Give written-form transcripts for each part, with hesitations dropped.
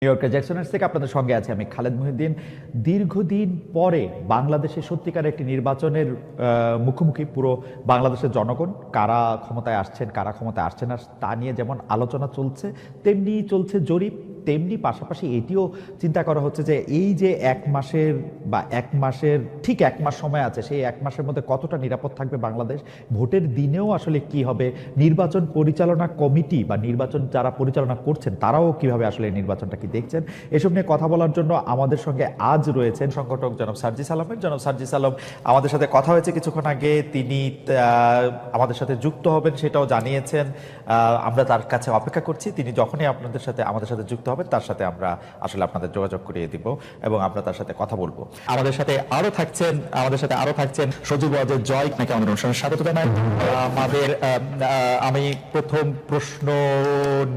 New ইয়র্কের জ্যাকসনের থেকে আপনাদের সঙ্গে আছে আমি খালেদ মহিউদ্দিন। দীর্ঘদিন পরে বাংলাদেশে সত্যিকার একটি নির্বাচনের মুখোমুখি পুরো বাংলাদেশের জনগণ। কারা ক্ষমতায় আসছেন, কারা ক্ষমতায় আসছেন না তা নিয়ে যেমন আলোচনা চলছে, তেমনি চলছে জরিপ, তেমনি পাশাপাশি এটিও চিন্তা করা হচ্ছে যে এই যে এক মাসের ঠিক এক মাস সময় আছে, সেই এক মাসের মধ্যে কতটা নিরাপদ থাকবে বাংলাদেশ, ভোটের দিনেও আসলে কি হবে, নির্বাচন পরিচালনা কমিটি বা নির্বাচন যারা পরিচালনা করছেন তারাও কিভাবে আসলে এই নির্বাচনটা কি দেখছেন, এসব নিয়ে কথা বলার জন্য আমাদের সঙ্গে আজ রয়েছেন সংগঠক জনাব সার্জিস আলমের। জনাব সার্জিস আলম আমাদের সাথে কথা হয়েছে কিছুক্ষণ আগে, তিনি আমাদের সাথে যুক্ত হবেন সেটাও জানিয়েছেন। আমরা তার কাছে অপেক্ষা করছি, তিনি যখনই আমাদের সাথে যুক্ত হবেন তার সাথে আমরা আসলে আপনাদের যোগাযোগ করিয়ে দিব এবং আমরা তার সাথে কথা বলবো। আমাদের সাথে আরো থাকছেন সজীব ওয়াজেদ জয়, আপনাকে আমাদের অনুষ্ঠানে স্বাগত জানাই। আমি প্রথম প্রশ্ন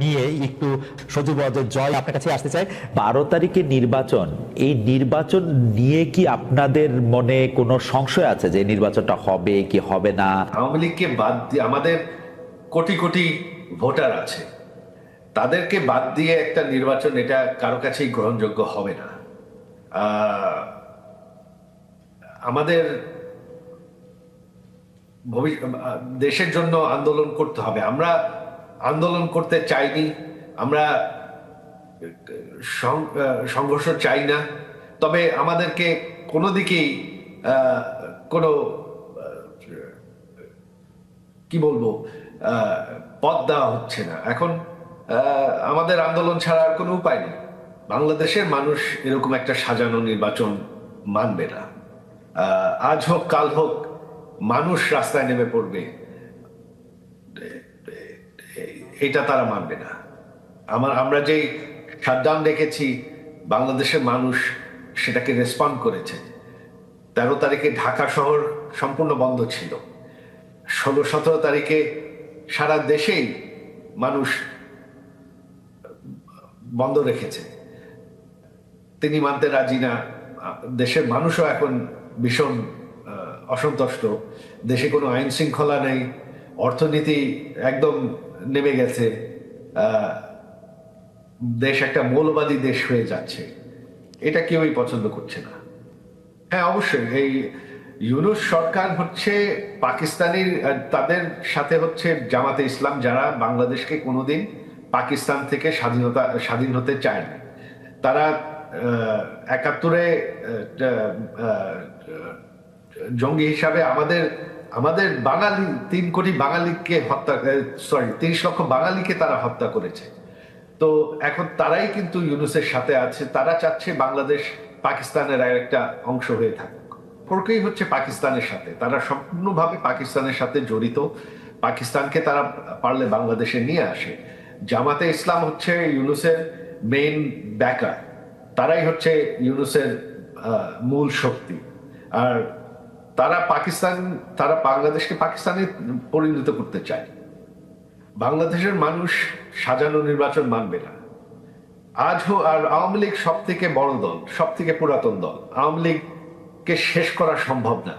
নিয়ে একটু সজীব ওয়াজেদ জয় আপনার কাছে আসতে চাই। 12 তারিখে নির্বাচন, এই নির্বাচন নিয়ে কি আপনাদের মনে কোনো সংশয় আছে যে নির্বাচনটা হবে কি হবে না? আওয়ামী লীগকে বাদ দিয়ে আমাদের কোটি কোটি ভোটার আছে, তাদেরকে বাদ দিয়ে একটা নির্বাচন এটা কারো কাছেই গ্রহণযোগ্য হবে না। আমাদের দেশের জন্য আন্দোলন করতে হবে। আমরা আন্দোলন করতে চাইনি, আমরা সংঘর্ষ চাই না, তবে আমাদেরকে কোনো দিকেই কোনো কি বলবো পথ দেওয়া হচ্ছে না। এখন আমাদের আন্দোলন ছাড়া আর কোনো উপায় নেই। বাংলাদেশের মানুষ এরকম একটা সাজানো নির্বাচন মানবে না। আজ হোক কাল হোক মানুষ রাস্তায় নেমে পড়বে, এটা তারা মানবে না। আমরা যেই শাটডাউন দেখেছি, বাংলাদেশের মানুষ সেটাকে রেসপন্ড করেছে। 13 তারিখে ঢাকা শহর সম্পূর্ণ বন্ধ ছিল, 16-17 তারিখে সারা দেশেই মানুষ বন্ধ রেখেছে। তিনি মানতে রাজি না। দেশের মানুষও এখন ভীষণ অসন্তুষ্ট। দেশে কোনো আইন শৃঙ্খলা নেই, অর্থনীতি একদম নেমে গেছে, দেশ একটা মৌলবাদী দেশ হয়ে যাচ্ছে। এটা কেউই পছন্দ করছে না। হ্যাঁ, অবশ্যই এই ইউনূস সরকার হচ্ছে পাকিস্তানির, তাদের সাথে হচ্ছে জামাতে ইসলাম, যারা বাংলাদেশকে কোনোদিন পাকিস্তান থেকে স্বাধীন হতে চায় না। তারা 71-এ জঙ্গি হিসাবে আমাদের বাঙালি 3 কোটি বাঙালিকে 30 লক্ষ বাঙালিকে তারা হত্যা করেছে। তো এখন তারাই কিন্তু ইউনূসের সাথে আছে। তারা চাচ্ছে বাংলাদেশ পাকিস্তানের একটা অংশ হয়ে থাকুক। সম্পর্কই হচ্ছে পাকিস্তানের সাথে, তারা সম্পূর্ণভাবে পাকিস্তানের সাথে জড়িত। পাকিস্তানকে তারা পারলে বাংলাদেশে নিয়ে আসে। জামাতে ইসলাম হচ্ছে ইউনূসের মেইন ব্যাকার, তারাই হচ্ছে ইউনূসের মূল শক্তি। আর তারা বাংলাদেশকে পাকিস্তানে পরিণত করতে চায়। বাংলাদেশের মানুষ সাজানো নির্বাচন মানবে না। আর আওয়ামী লীগ সব থেকে বড় দল, সব থেকে পুরাতন দল। আওয়ামী লীগকে শেষ করা সম্ভব না।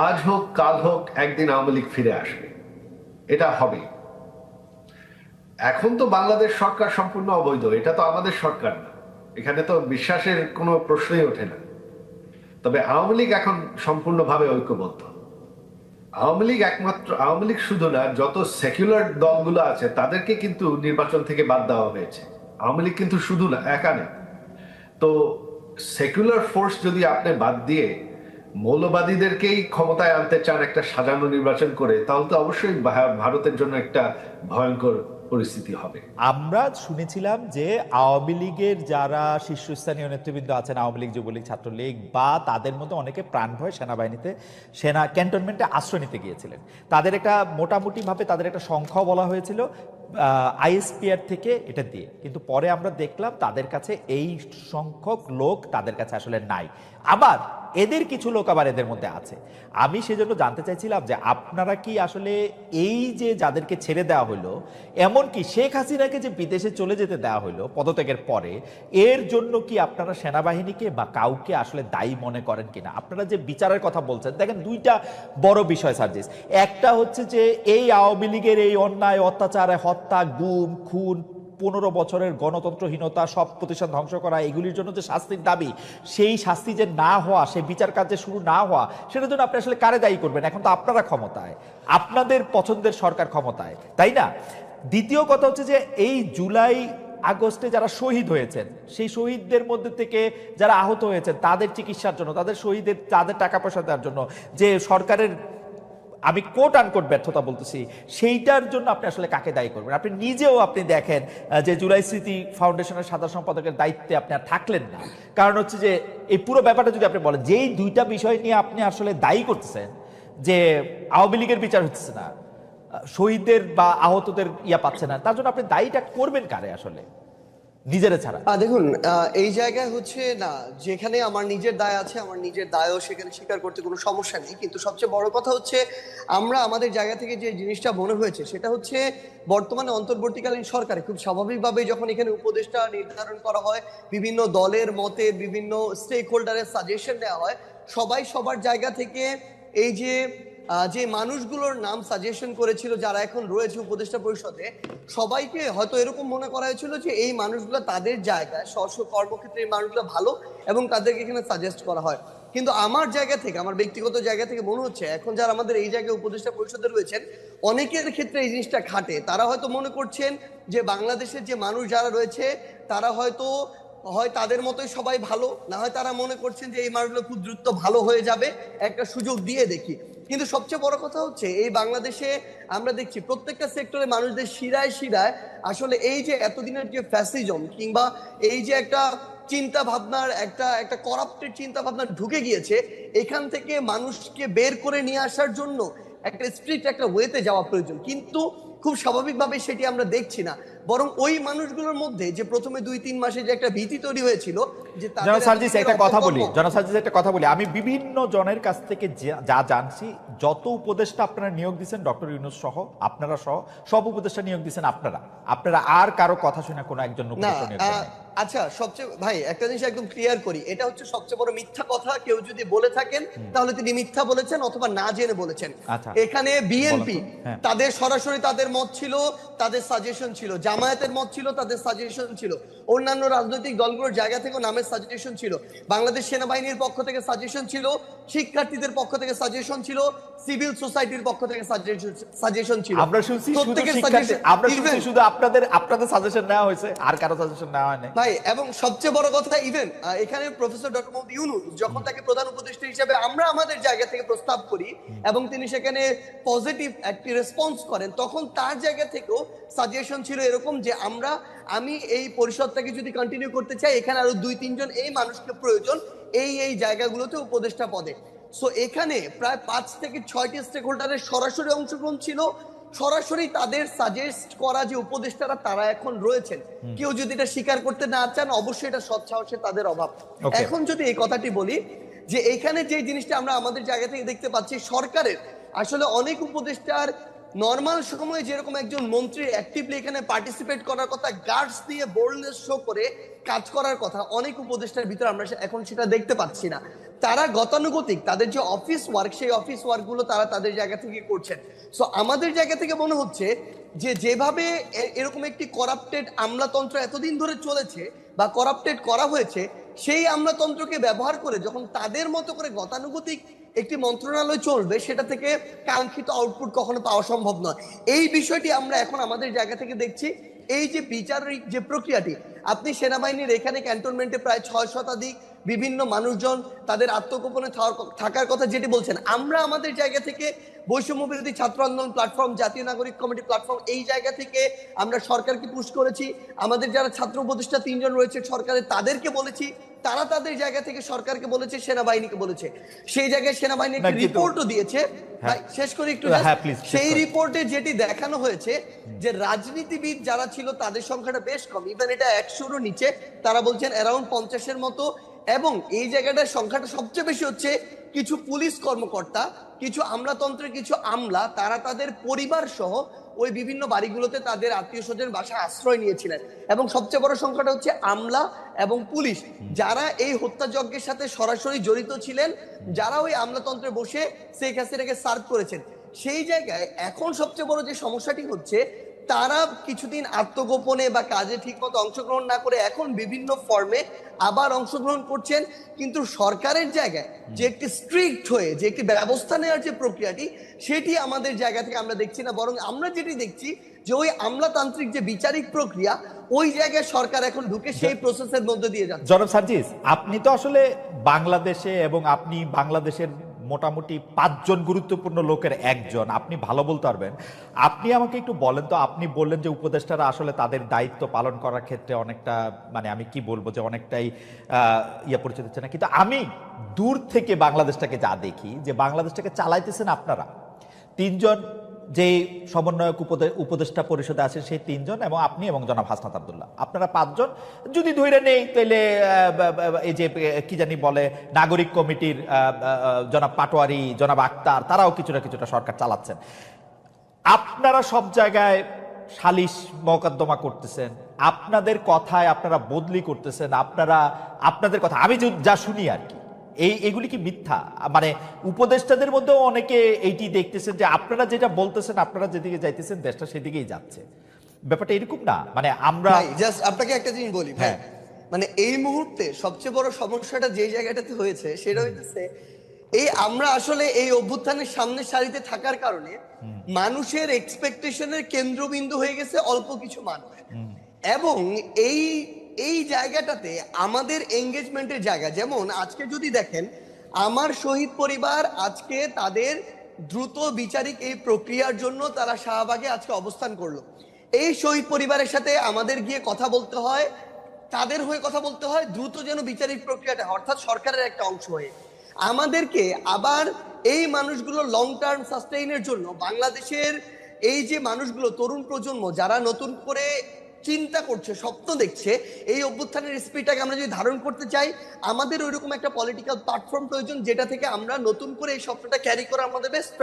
আজ হোক কাল হোক একদিন আওয়ামী লীগ ফিরে আসবে, এটা হবে। এখন তো বাংলাদেশ সরকার সম্পূর্ণ অবৈধ, এটা তো আমাদের সরকার না, এখানে তো বিশ্বাসের কোনো প্রশ্নই ওঠে না। তবে আওয়ামী লীগ এখন সম্পূর্ণভাবে ঐক্যবদ্ধ। আওয়ামী লীগ শুধু না, যত সেকুলার দলগুলো আছে তাদেরকে কিন্তু নির্বাচন থেকে বাদ দেওয়া হয়েছে। আওয়ামী লীগ কিন্তু শুধু না, একা নেই। তো সেকুলার ফোর্স যদি আপনি বাদ দিয়ে মৌলবাদীদেরকেই ক্ষমতায় আনতে চান একটা সাজানো নির্বাচন করে, তাহলে তো অবশ্যই ভারতের জন্য একটা ভয়ঙ্কর পরিস্থিতি হবে। আমরা শুনেছিলাম যে আওয়ামী লীগের যারা শীর্ষস্থানীয় নেতৃবৃন্দ আছেন, আওয়ামী লীগ, যুবলীগ, ছাত্রলীগ বা তাদের মধ্যে অনেকে প্রাণ ভয় সেনাবাহিনীতে ক্যান্টনমেন্টে আশ্রয় নিতে গিয়েছিলেন। তাদের একটা মোটামুটিভাবে তাদের একটা সংখ্যাও বলা হয়েছিল আইএসপিআর থেকে এটা দিয়ে, কিন্তু পরে আমরা দেখলাম তাদের কাছে এই সংখ্যক লোক তাদের কাছে আসলে নাই। আবার এদের কিছু লোক আবার এদের মধ্যে আছে। আমি সেজন্য জানতে চাইছিলাম যে আপনারা কি আসলে এই যে যাদেরকে ছেড়ে দেওয়া হলো, এমনকি শেখ হাসিনাকে যে বিদেশে চলে যেতে দেওয়া হলো পদত্যাগের পরে, এর জন্য কি আপনারা সেনাবাহিনীকে বা কাউকে আসলে দায়ী মনে করেন কিনা? আপনারা যে বিচারের কথা বলছেন, দেখেন দুইটা বড় বিষয় সার্জিস। একটা হচ্ছে যে এই আওয়ামী লীগের এই অন্যায় অত্যাচার, হত্যা, গুম, খুন, 15 বছরের গণতন্ত্রহীনতা, সব প্রতিষ্ঠান ধ্বংস করা, এগুলির জন্য যে শাস্তির দাবি, সেই শাস্তি যে না হওয়া, সেই বিচার কাজ যে শুরু না হওয়া, সেটার জন্য আপনি আসলে কারে দায়ী করবেন? এখন তো আপনারা ক্ষমতায়, আপনাদের পছন্দের সরকার ক্ষমতায়, তাই না? দ্বিতীয় কথা হচ্ছে যে এই জুলাই আগস্টে যারা শহীদ হয়েছেন, সেই শহীদদের মধ্যে থেকে যারা আহত হয়েছেন তাদের চিকিৎসার জন্য, তাদের টাকা পয়সা দেওয়ার জন্য যে সরকারের, আমি কোট আনকোট ব্যর্থতা বলতেছি, সেইটার জন্য আপনি আসলে কাকে দায়ী করবেন? আপনি নিজেও আপনি দেখেন যে জুলাই স্মৃতি ফাউন্ডেশনের সাধারণ সম্পাদকের দায়িত্বে আপনি আর থাকলেন না। কারণ হচ্ছে যে এই পুরো ব্যাপারটা যদি আপনি বলেন, যেই দুইটা বিষয় নিয়ে আপনি আসলে দায়ী করতেছেন, যে আওয়ামী লীগের বিচার হচ্ছে না, শহীদদের বা আহতদের পাচ্ছে না, তার জন্য আপনি দায়ীটা করবেন কারে আসলে, নিজেরা ছাড়া? দেখুন, এই জায়গায় হচ্ছে না, যেখানে আমার নিজের দায় আছে, আমার নিজের দায়ও সেখানে স্বীকার করতে কোনো সমস্যা নেই। কিন্তু সবচেয়ে বড় কথা হচ্ছে, আমরা আমাদের জায়গা থেকে যে জিনিসটা মনে হয়েছে সেটা হচ্ছে, বর্তমানে অন্তর্বর্তীকালীন সরকারে খুব স্বাভাবিকভাবে যখন এখানে উপদেষ্টা নির্ধারণ করা হয়, বিভিন্ন দলের মতে, বিভিন্ন স্টেক হোল্ডারের সাজেশন নেওয়া হয়, সবাই সবার জায়গা থেকে এই যে মানুষগুলোর নাম সাজেশন করেছিল যারা এখন রয়েছে উপদেষ্টা পরিষদে, সবাইকে হয়তো এরকম মনে করা হয়েছিল যে এই মানুষগুলো তাদের জায়গায় স্ব কর্মক্ষেত্রে এই মানুষগুলো ভালো এবং তাদেরকে এখানে সাজেস্ট করা হয়। কিন্তু আমার জায়গা থেকে, আমার ব্যক্তিগত জায়গা থেকে মনে হচ্ছে এখন যারা আমাদের এই জায়গায় উপদেষ্টা পরিষদে রয়েছেন, অনেকের ক্ষেত্রে এই জিনিসটা খাটে। তারা হয়তো মনে করছেন যে বাংলাদেশের যে মানুষ যারা রয়েছে তারা হয়তো হয় তাদের মতোই সবাই ভালো, না হয় তারা মনে করছেন যে এই মানুষগুলো খুব দ্রুত ভালো হয়ে যাবে, একটা সুযোগ দিয়ে দেখি। কিন্তু সবচেয়ে বড় কথা হচ্ছে, এই বাংলাদেশে আমরা দেখছি প্রত্যেকটা সেক্টরে মানুষদের শিরায় শিরায় আসলে এই যে এতদিনের যে ফ্যাসিজম, কিংবা এই যে একটা চিন্তা ভাবনার একটা করাপ্টেড চিন্তা ভাবনা ঢুকে গিয়েছে, এখান থেকে মানুষকে বের করে নিয়ে আসার জন্য একটা স্ট্রিক্ট একটা ওয়েতে যাওয়া প্রয়োজন। কিন্তু খুব স্বাভাবিকভাবে সেটি আমরা দেখছি না, বরং ওই মানুষগুলোর মধ্যে যে প্রথমে 2-3 মাসে যে একটা ভীতি তৈরি হয়েছিল, যে একটা কথা বলি, আমি বিভিন্ন জনের কাছ থেকে যা জানছি, যত উপদেষ্টা আপনারা নিয়োগ দিচ্ছেন, ডক্টর ইউনূস সহ, আপনারা সহ সব উপদেষ্টা নিয়োগ দিচ্ছেন আপনারা আর কারো কথা শুনে কোনো একজন উপদেষ্টা নিয়োগ দেন নাই। আচ্ছা, সবচেয়ে ভাই একটা জিনিস একদম ক্লিয়ার করি, এটা হচ্ছে সবচেয়ে বড় মিথ্যা কথা। কেউ যদি বলে থাকেন তাহলে তিনি মিথ্যা বলেছেন অথবা না জেনে বলেছেন। এখানে বিএনপি তাদের সরাসরি তাদের মত ছিল, তাদের সাজেশন ছিল, জামায়াতের মত ছিল, তাদের সাজেশন ছিল, অন্যান্য রাজনৈতিক দলগুলোর জায়গা থেকে নামের সাজেশন ছিল, বাংলাদেশ সেনাবাহিনীর পক্ষ থেকে সাজেশন ছিল, শিক্ষার্থীদের পক্ষ থেকে সাজেশন ছিল, সিভিল সোসাইটির পক্ষ থেকে সাজেশন ছিল। আমরা শুনছি শুধু আপনাদের সাজেশন নেওয়া হয়েছে, আর কারো সাজেশন নেওয়া হয় না ভাই। এবং সবচেয়ে বড় কথা, ইভেন এখানে প্রফেসর ডক্টর মোহাম্মদ ইউনূস যখন তাকে প্রধান উপদেষ্টা হিসেবে আমরা আমাদের জায়গা থেকে প্রস্তাব করি এবং তিনি সেখানে পজিটিভ একটি রেসপন্স করেন, তখন তার জায়গা থেকেও সাজেশন ছিল এরকম যে আমি এই পরিষদটাকে যদি কন্টিনিউ করতে চাই, এখানে আরো 2-3 জন এই মানুষকে প্রয়োজন এই জায়গাগুলোতে উপদেষ্টা পদে। সো এখানে প্রায় 5 থেকে 6টি স্টেক হোল্ডারের সরাসরি অংশগ্রহণ ছিল, সরাসরি তাদের সাজেস্ট করা যে উপদেষ্টারা তারা এখন রয়েছেন। কেউ যদি এটা স্বীকার করতে না চান, অবশ্যই এটা সৎ সাহসের তাদের অভাব। এখন যদি এই কথাটি বলি যে এখানে যে জিনিসটা আমরা আমাদের জায়গা থেকে দেখতে পাচ্ছি, সরকারের আসলে অনেক উপদেষ্টার নর্মাল সময়ে যেরকম একজন মন্ত্রী অ্যাক্টিভলি এখানে পার্টিসিপেট করার কথা, গার্ডস দিয়ে বোল্ডনেস শো করে কাজ করার কথা, অনেক উপদেষ্টার ভিতরে আমরা এখন সেটা দেখতে পাচ্ছি না। তারা গতানুগতিক তাদের যে অফিস ওয়ার্ক, সেই অফিস ওয়ার্ক গুলো তারা তাদের জায়গা থেকে করছেন। সো আমাদের জায়গা থেকে মনে হচ্ছে যে যেভাবে এরকম একটি করাপ্টেড আমলাতন্ত্র এতদিন ধরে চলেছে বা করাপ্টেড করা হয়েছে, সেই আমলাতন্ত্রকে ব্যবহার করে যখন তাদের মতো করে গতানুগতিক একটি মন্ত্রণালয় চলবে, সেটা থেকে কাঙ্ক্ষিত আউটপুট কখনো পাওয়া সম্ভব নয়। এই বিষয়টি আমরা এখন আমাদের জায়গা থেকে দেখছি। এই যে বিচারিক যে প্রক্রিয়াটি, আপনি সেনাবাহিনীর এখানে ক্যান্টনমেন্টে প্রায় 6 শতাধিক বিভিন্ন মানুষজন তাদের আত্মগোপনে থাকার কথা যেটি বলছেন, আমরা আমাদের জায়গা থেকে বৈষম্য বিরোধী ছাত্র আন্দোলন প্ল্যাটফর্ম, জাতীয় নাগরিক কমিটি প্ল্যাটফর্ম, এই জায়গা থেকে আমরা সরকারকে পুশ করেছি। আমাদের যারা ছাত্র উপদেষ্টা 3 জন রয়েছে সরকারের, তাদেরকে বলেছি, তারা তাদের জায়গা থেকে সরকারকে বলেছে, সেনাবাহিনীকে বলেছে। সেই জায়গায় সেনাবাহিনী একটা রিপোর্টও দিয়েছে। শেষ করে একটু, সেই রিপোর্টে যেটি দেখানো হয়েছে যে রাজনীতিবিদ যারা ছিল তাদের সংখ্যাটা বেশ কম, ইভেন এটা 100-রও নিচে, তারা বলছেন অ্যারাউন্ড 50-এর মতো। এবং এই জায়গাটার সংখ্যাটা সবচেয়ে বেশি হচ্ছে কিছু পুলিশ কর্মকর্তা, কিছু আমলাতন্ত্রের কিছু আমলা, তারা তাদের পরিবার সহ ওই বিভিন্ন বাড়িগুলোতে তাদের আত্মীয় স্বজন বাসায় আশ্রয় নিয়েছিলেন। এবং সবচেয়ে বড় সংখ্যাটা হচ্ছে আমলা এবং পুলিশ, যারা এই হত্যাযজ্ঞের সাথে সরাসরি জড়িত ছিলেন, যারা ওই আমলাতন্ত্রে বসে শেখ হাসিনাকে সার্ভ করেছেন। সেই জায়গায় এখন সবচেয়ে বড় যে সমস্যাটি হচ্ছে, তারা কিছুদিন আত্মগোপনে বা কাজে ঠিকমতো অংশগ্রহণ না করে এখন বিভিন্ন ফর্মে আবার অংশগ্রহণ করছেন, কিন্তু সরকারের জায়গায় যে একটি স্ট্রিক্ট হয়ে যে একটি ব্যবস্থা নেওয়ার যে প্রক্রিয়াটি, সেটি আমাদের জায়গা থেকে আমরা দেখছি না। বরং আমরা যেটি দেখছি যে ওই আমলাতান্ত্রিক যে বিচারিক প্রক্রিয়া, ওই জায়গায় সরকার এখন ঢুকে সেই প্রসেসের মধ্যে দিয়ে যাচ্ছে। জনাব সার্জিস, আপনি তো আসলে বাংলাদেশে এবং আপনি বাংলাদেশের মোটামুটি 5 জন গুরুত্বপূর্ণ লোকের একজন, আপনি ভালো বলতে পারবেন। আপনি আমাকে একটু বলেন তো, আপনি বললেন যে উপদেষ্টারা আসলে তাদের দায়িত্ব পালন করার ক্ষেত্রে অনেকটা, মানে আমি কি বলবো, যে অনেকটাই পরিচয় দিচ্ছে না, কিন্তু আমি দূর থেকে বাংলাদেশটাকে যা দেখি, যে বাংলাদেশটাকে চালাইতেছেন আপনারা 3 জন, যে সমন্বয়ক উপদেষ্টা পরিষদে আছেন সেই 3 জন, এবং আপনি এবং জনাব হাসনাত আব্দুল্লাহ, আপনারা 5 জন যদি ধরে নেই, তাহলে এই যে কি জানি বলে নাগরিক কমিটির জনাব পাটোয়ারি, জনাব আক্তার, তারাও কিছুটা সরকার চালাচ্ছেন। আপনারা সব জায়গায় সালিশ মোকদ্দমা করতেছেন, আপনাদের কথায় আপনারা বদলি করতেছেন, আপনাদের কথা আমি যা শুনি আর কি, এগুলি কি মিথ্যা? মানে উপদেষ্টাদের মধ্যেও অনেকে এইটি দেখতেছেন যে আপনারা যেটা বলতেছেন, আপনারা যেদিকে যাইতেছেন দেশটা সেদিকেই যাচ্ছে। ব্যাপারটা এরকম না? মানে আমরা জাস্ট আপনাকে একটা জিনিস বলি ভাই, হ্যাঁ। মানে এই মুহূর্তে সবচেয়ে বড় সমস্যাটা যে জায়গাটাতে হয়েছে সেটা হইতেছে এই আমরা আসলে এই অভ্যুত্থানের সামনের সারিতে থাকার কারণে মানুষের এক্সপেকটেশনের কেন্দ্রবিন্দু হয়ে গেছে অল্প কিছু মানুষ, এবং এই এই জায়গাটাতে আমাদের এঙ্গেজমেন্টের জায়গা, যেমন আজকে যদি দেখেন আমার শহীদ পরিবার আজকে তাদের দ্রুত বিচারিক এই প্রক্রিয়ার জন্য তারা শাহবাগে আজকে অবস্থান করলো। এই শহীদ পরিবারের সাথে আমাদের গিয়ে কথা বলতে হয়, তাদের হয়ে কথা বলতে হয় দ্রুত যেন বিচারিক প্রক্রিয়াটা, অর্থাৎ সরকারের একটা অংশ হয়ে আমাদেরকে আবার এই মানুষগুলো লং টার্ম সাস্টেইনের জন্য বাংলাদেশের এই যে মানুষগুলো তরুণ প্রজন্ম যারা নতুন করে চিন্তা করছে, স্বপ্ন দেখছে, এই অভ্যুত্থানের স্পিরিটটাকে আমরা যদি ধারণ করতে চাই, আমাদের ওইরকম একটা পলিটিক্যাল প্ল্যাটফর্ম প্রয়োজন যেটা থেকে আমরা নতুন করে এই স্বপ্নটা ক্যারি করা আমাদের বেস্ট